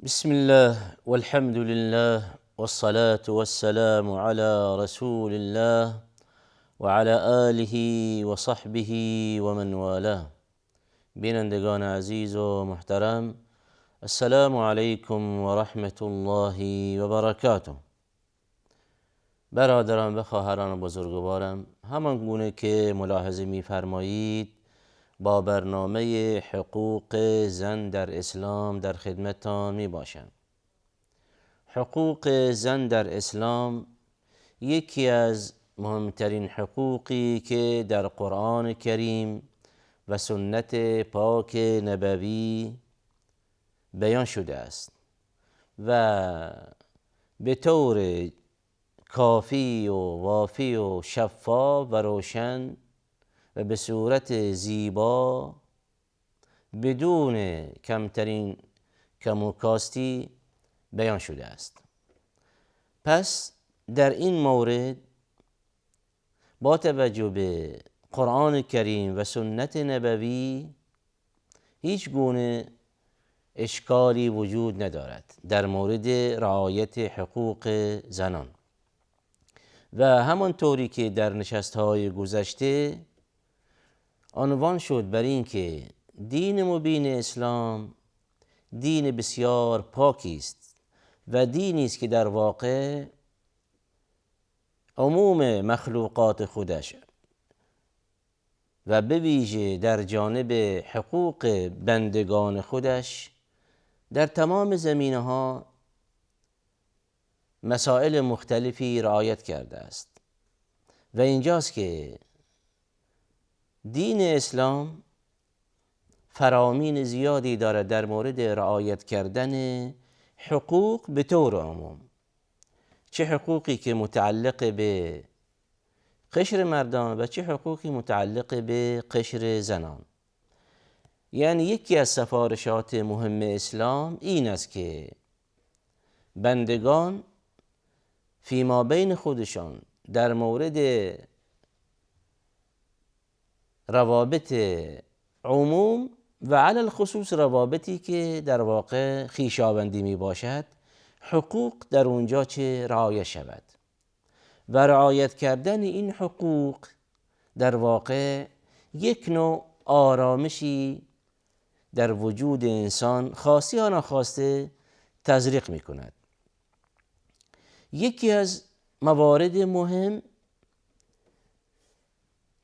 بسم الله والحمد لله والصلاة والسلام على رسول الله وعلى آله وصحبه ومن والاه. بینندگان عزیز و محترم، السلام علیکم و رحمت الله و برکاته. برادران و خواهران بزرگوارم، همان گونه که ملاحظه می‌فرمایید با برنامه حقوق زن در اسلام در خدمتتان می باشم. حقوق زن در اسلام یکی از مهمترین حقوقی که در قرآن کریم و سنت پاک نبوی بیان شده است و به طور کافی و وافی و شفاف و روشن و به صورت زیبا بدون کمترین کم و کاستی بیان شده است. پس در این مورد با توجه به قرآن کریم و سنت نبوی هیچ گونه اشکالی وجود ندارد در مورد رعایت حقوق زنان و همانطوری که در نشست‌های گذشته عنوان شد بر این که دین مبین اسلام دین بسیار پاکی است و دینی است که در واقع عموم مخلوقات خودش و به ویژه در جانب حقوق بندگان خودش در تمام زمینه‌ها مسائل مختلفی رعایت کرده است و اینجاست که دین اسلام فرامین زیادی دارد در مورد رعایت کردن حقوق به طور عموم، چه حقوقی که متعلق به قشر مردان و چه حقوقی متعلق به قشر زنان. یعنی یکی از سفارشات مهم اسلام این است که بندگان فیما بین خودشان در مورد روابط عموم و علی الخصوص روابطی که در واقع خویشاوندی می باشد حقوق در اونجا چه رعایت شود و رعایت کردن این حقوق در واقع یک نوع آرامشی در وجود انسان خواسته یا ناخواسته تزریق می کند. یکی از موارد مهم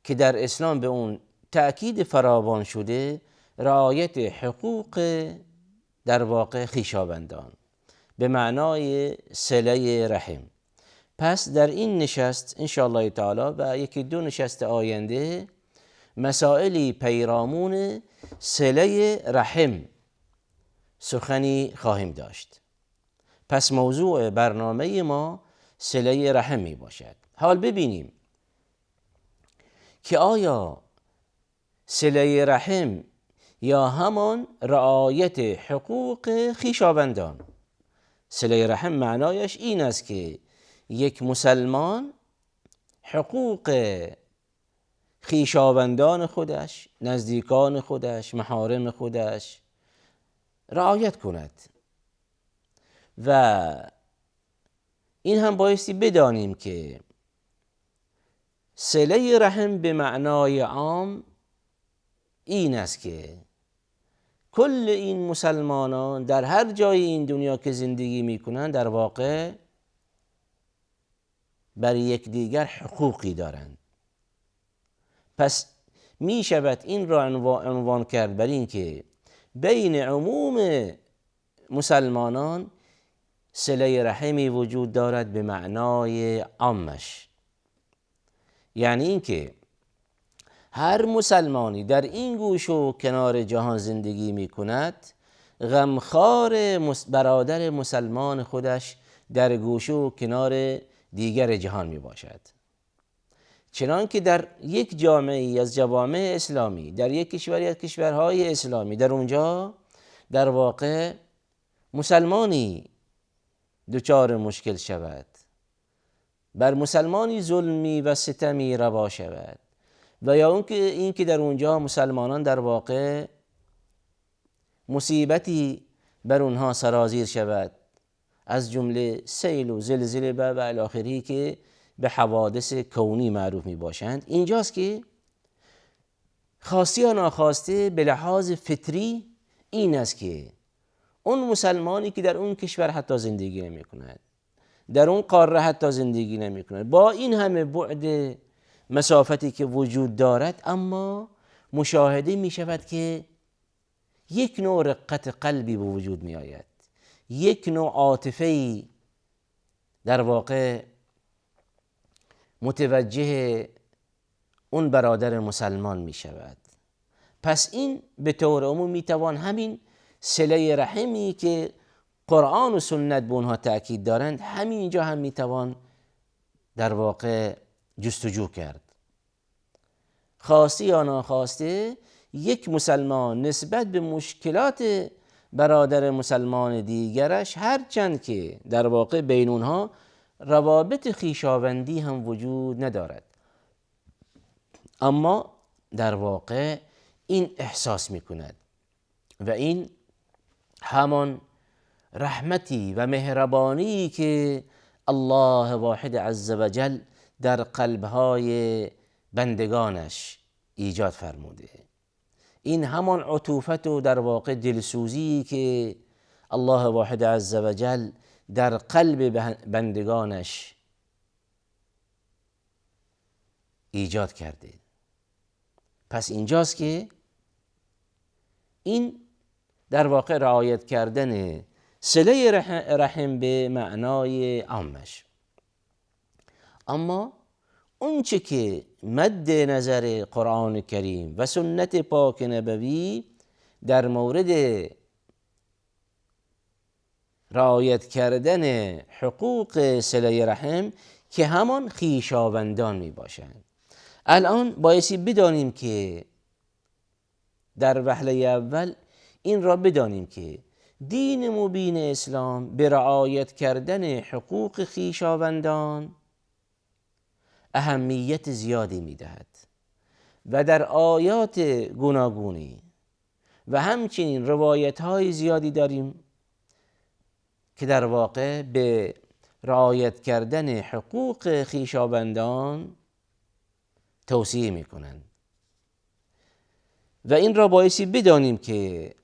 که در اسلام به اون تأکید فراوان شده رعایت حقوق در واقع خویشاوندان به معنای صله رحم. پس در این نشست ان شاء الله تعالی و یکی دو نشست آینده مسائلی پیرامون صله رحم سخنی خواهیم داشت. پس موضوع برنامه ما صله رحم می باشد. حال ببینیم که آیا صله رحم یا همان رعایت حقوق خویشاوندان. صله رحم معنایش این است که یک مسلمان حقوق خویشاوندان خودش، نزدیکان خودش، محارم خودش رعایت کند و این هم بایستی بدانیم که صله رحم به معنای عام این است که کل این مسلمانان در هر جای این دنیا که زندگی میکنند در واقع بر یکدیگر حقوقی دارند. پس می شود این را عنوان کرد بر این که بین عموم مسلمانان صله رحمی وجود دارد به معنای عامش، یعنی این که هر مسلمانی در این گوش و کنار جهان زندگی می کند غمخوار برادر مسلمان خودش در گوش و کنار دیگر جهان می باشد. چنان که در یک جامعه از جوامع اسلامی، در یک کشوری از کشورهای اسلامی، در اونجا در واقع مسلمانی دچار مشکل شود، بر مسلمانی ظلمی و ستمی روا شود و یا این که در اونجا مسلمانان در واقع مصیبتی بر اونها سرازیر شود، از جمله سیل و زلزله و الی آخره که به حوادث کونی معروف می باشند. اینجاست که خواسته یا ناخواسته به لحاظ فطری این است که اون مسلمانی که در اون کشور حتی زندگی نمی کند، در اون قاره حتی زندگی نمی کند، با این همه بعد مسافتی که وجود دارد، اما مشاهده می شود که یک نوع رقت قلبی به وجود می آید، یک نوع عاطفه‌ای در واقع متوجه اون برادر مسلمان می شود. پس این به طور عموم می توان همین صله رحمی که قرآن و سنت به اونها تأکید دارند، همینجا هم می توان در واقع جستجو کرد. خواسته یا ناخواسته یک مسلمان نسبت به مشکلات برادر مسلمان دیگرش، هرچند که در واقع بین اونها روابط خویشاوندی هم وجود ندارد، اما در واقع این احساس می کند و این همان رحمتی و مهربانی که الله واحد عز و جل در قلبهای بندگانش ایجاد فرموده، این همان عطوفت و در واقع دلسوزی که الله واحد عز و جل در قلب بندگانش ایجاد کرده. پس اینجاست که این در واقع رعایت کردن صله رحم به معنای عامش. اما اونچه که مد نظر قرآن کریم و سنت پاک نبوی در مورد رعایت کردن حقوق صله رحم که همان خویشاوندان می باشند، الان بایستی بدانیم که در وهله اول این را بدانیم که دین مبین اسلام به رعایت کردن حقوق خویشاوندان اهمیت زیادی می دهد و در آیات گوناگونی و همچنین روایت های زیادی داریم که در واقع به رعایت کردن حقوق خویشاوندان توصیه می کنند و این را بایستی بدانیم که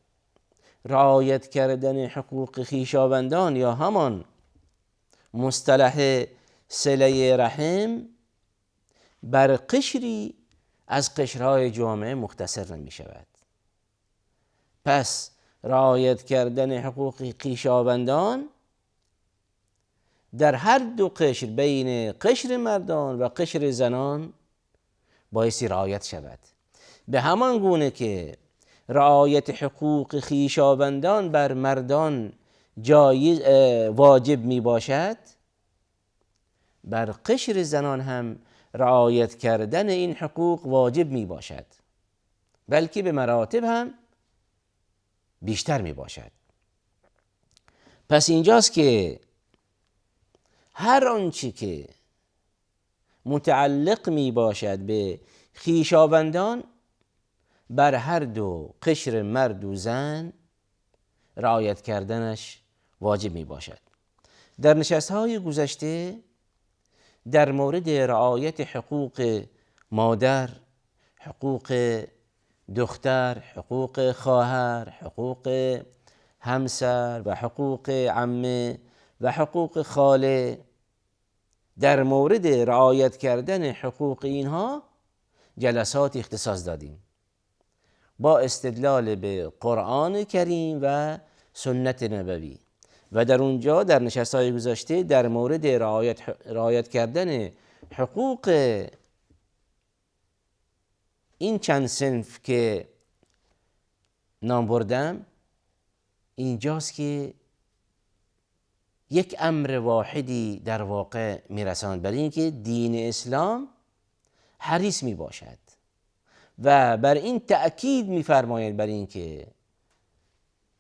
رعایت کردن حقوق خویشاوندان یا همان مصطلح صله رحم بر قشری از قشرهای جامعه مختصر نمی شود. پس رعایت کردن حقوق خویشاوندان در هر دو قشر، بین قشر مردان و قشر زنان، بایستی رعایت شود. به همان گونه که رعایت حقوق خویشاوندان بر مردان جایز واجب می باشد، بر قشر زنان هم رعایت کردن این حقوق واجب می باشد، بلکه به مراتب هم بیشتر می باشد. پس اینجاست که هر آنچه که متعلق می باشد به خویشاوندان بر هر دو قشر مرد و زن رعایت کردنش واجب می باشد. در نشست‌های گذشته در مورد رعایت حقوق مادر، حقوق دختر، حقوق خواهر، حقوق همسر و حقوق عمه و حقوق خاله، در مورد رعایت کردن حقوق اینها جلسات اختصاص دادیم با استدلال به قرآن کریم و سنت نبوی و در اونجا در نشست‌های گذشته در مورد رعایت کردن حقوق این چند صنف که نام بردم، اینجاست که یک امر واحدی در واقع میرساند بر این که دین اسلام حریص می باشد و بر این تأکید می‌فرماید بر این که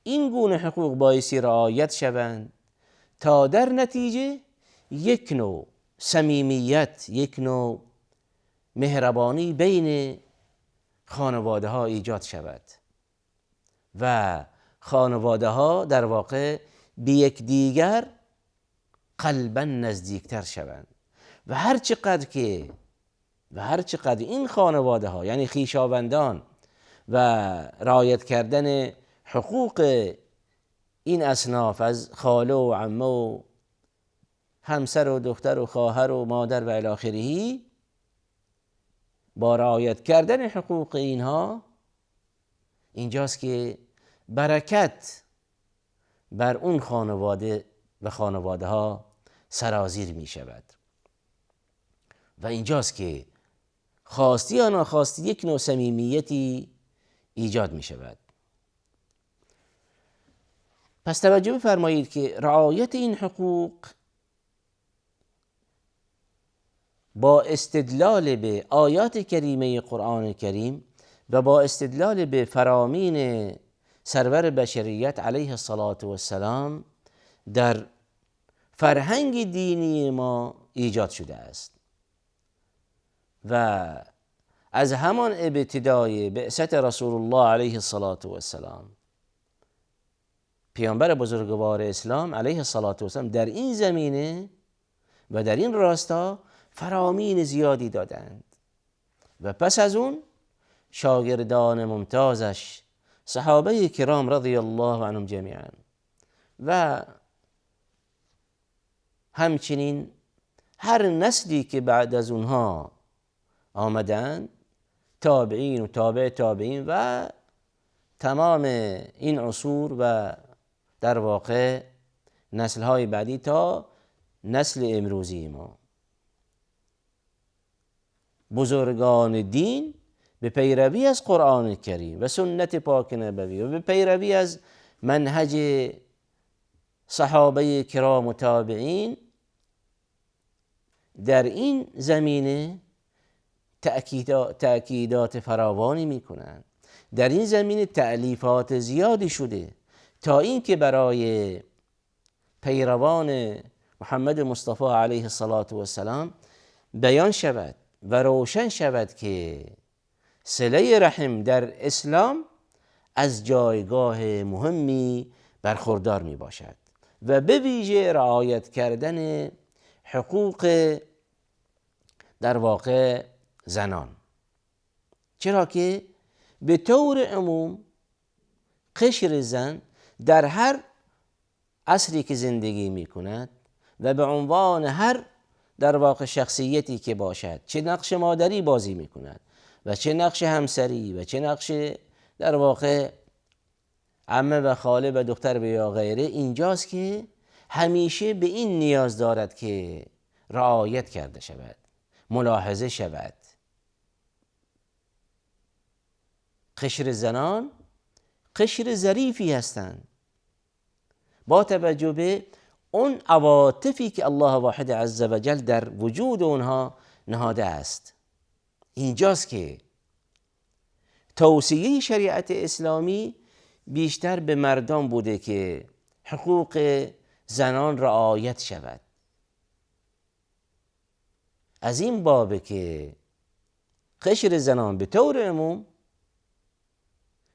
این گونه حقوق بایستی رعایت شوند تا در نتیجه یک نوع صمیمیت، یک نوع مهربانی بین خانواده ها ایجاد شود و خانواده ها در واقع به یک دیگر قلبا نزدیکتر شوند و هر چقدر این خانواده ها یعنی خویشاوندان و رعایت کردن حقوق این اصناف از خاله و عمه و همسر و دختر و خواهر و مادر و الی آخره، با رعایت کردن حقوق اینها اینجاست که برکت بر اون خانواده و خانواده ها سرازیر می شود و اینجاست که خواستی یا ناخواستی یک نوع صمیمیتی ایجاد می شود. پس توجه بفرمایید که رعایت این حقوق با استدلال به آیات کریمه قرآن کریم و با استدلال به فرامین سرور بشریت علیه الصلاة والسلام در فرهنگ دینی ما ایجاد شده است و از همان ابتدای بعثت رسول الله علیه الصلاة والسلام پیامبر بزرگوار اسلام علیه الصلاة والسلام در این زمینه و در این راستا فرامین زیادی دادند و پس از اون شاگردان ممتازش صحابه کرام رضی الله عنهم جمیعا و همچنین هر نسلی که بعد از اونها آمدند، تابعین و تابع تابعین و تمام این عصور و در واقع نسل‌های بعدی تا نسل امروزی ما، بزرگان دین به پیروی از قرآن کریم و سنت پاک نبوی و به پیروی از منهج صحابه کرام و تابعین در این زمینه تأکیدات فراوانی می کنند. در این زمینه تألیفات زیادی شده تا اینکه برای پیروان محمد مصطفی علیه الصلاة والسلام بیان شود و روشن شود که صله رحم در اسلام از جایگاه مهمی برخوردار می باشد و به ویژه رعایت کردن حقوق در واقع زنان، چرا که به طور عموم قشر زن در هر عصری که زندگی می کند و به عنوان هر در واقع شخصیتی که باشد، چه نقش مادری بازی می کند و چه نقش همسری و چه نقش در واقع عمه و خاله و دختر و یا غیره، اینجاست که همیشه به این نیاز دارد که رعایت کرده شود، ملاحظه شود. قشر زنان قشر ظریفی هستند با توجه به اون عواطفی که الله واحد عزوجل در وجود اونها نهاده است. اینجاست که توصیه شریعت اسلامی بیشتر به مردان بوده که حقوق زنان رعایت شود. از این بابه که قشر زنان به طور عموم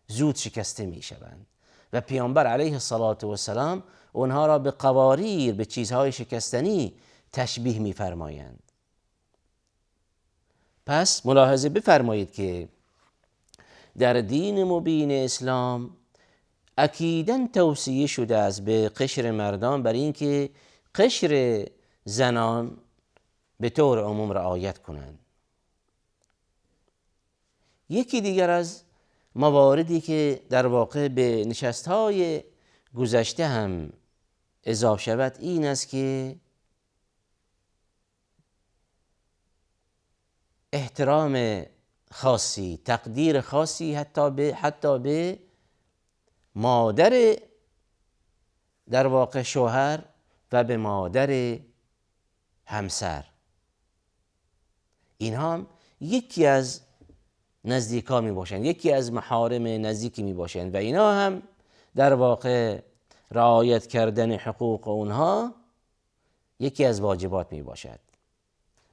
زود شکسته می شوند و پیامبر علیه الصلاة والسلام اونها را به قواریر، به چیزهای شکستنی تشبیه می فرمایند. پس ملاحظه بفرمایید که در دین مبین اسلام اکیداً توصیه شده است به قشر مردان بر این که قشر زنان به طور عموم رعایت کنند. یکی دیگر از مواردی که در واقع به نشست‌های گذشته هم اضافه شود این است که احترام خاصی، تقدیر خاصی حتی به مادر در واقع شوهر و به مادر همسر، اینها هم یکی از نزدیکا می باشند، یکی از محارم نزدیکی می باشند و اینا هم در واقع رعایت کردن حقوق اونها یکی از واجبات می باشد.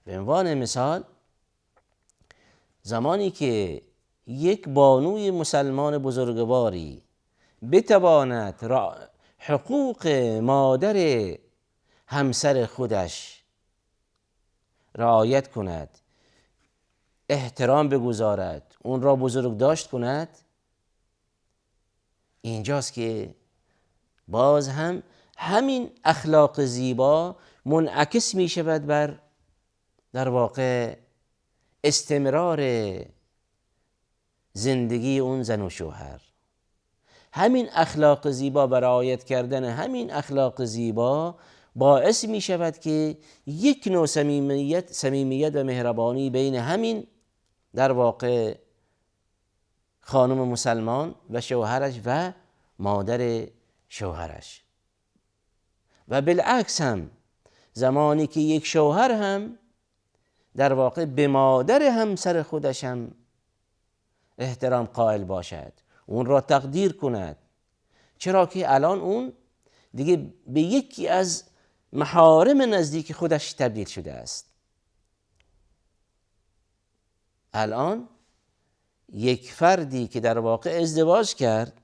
به عنوان مثال زمانی که یک بانوی مسلمان بزرگواری بتواند حقوق مادر همسر خودش رعایت کند، احترام بگذارد، اون را بزرگ داشت کند، اینجاست که باز هم همین اخلاق زیبا منعکس می شود بر در واقع استمرار زندگی اون زن و شوهر. همین اخلاق زیبا و رعایت کردن همین اخلاق زیبا باعث می شود که یک نوع صمیمیت و مهربانی بین همین در واقع خانم مسلمان و شوهرش و مادر شوهرش. و بالعکس هم زمانی که یک شوهر هم در واقع به مادر همسر خودش هم احترام قائل باشد، اون را تقدیر کند، چرا که الان اون دیگه به یکی از محارم نزدیک خودش تبدیل شده است. الان یک فردی که در واقع ازدواج کرد،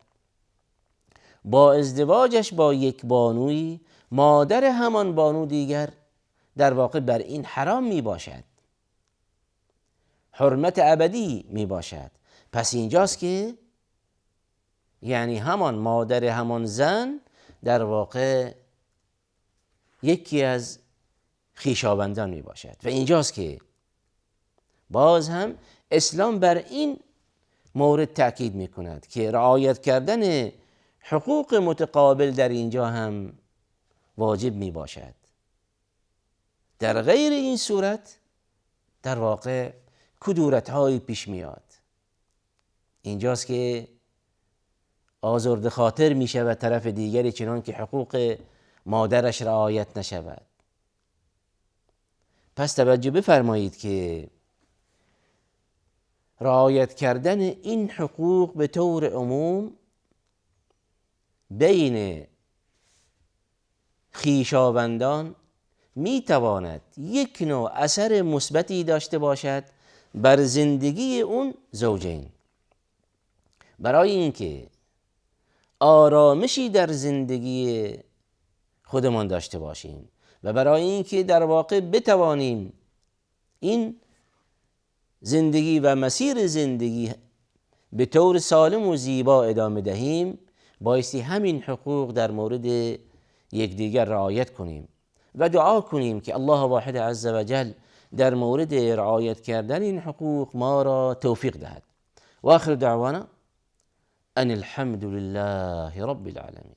با ازدواجش با یک بانوی، مادر همان بانو دیگر در واقع بر این حرام می باشد، حرمت ابدی می باشد. پس اینجاست که یعنی همان مادر همان زن در واقع یکی از خویشاوندان می باشد. و اینجاست که باز هم اسلام بر این مورد تأکید می کند که رعایت کردن حقوق متقابل در اینجا هم واجب می باشد. در غیر این صورت در واقع کدورت های پیش میاد. اینجاست که آزرده خاطر می شود طرف دیگری، چنان که حقوق مادرش رعایت نشود. پس توجه بفرمایید که رعایت کردن این حقوق به طور عموم بین خویشاوندان می تواند یک نوع اثر مثبتی داشته باشد بر زندگی اون زوجین، برای اینکه آرامشی در زندگی خودمان داشته باشیم و برای اینکه در واقع بتوانیم این زندگی و مسیر زندگی به طور سالم و زیبا ادامه دهیم، بایستی همین حقوق در مورد یکدیگر رعایت کنیم و دعا کنیم که الله واحد عز و جل در مورد رعایت کردن این حقوق ما را توفیق دهد. و آخر دعوانا ان الحمد لله رب العالمین.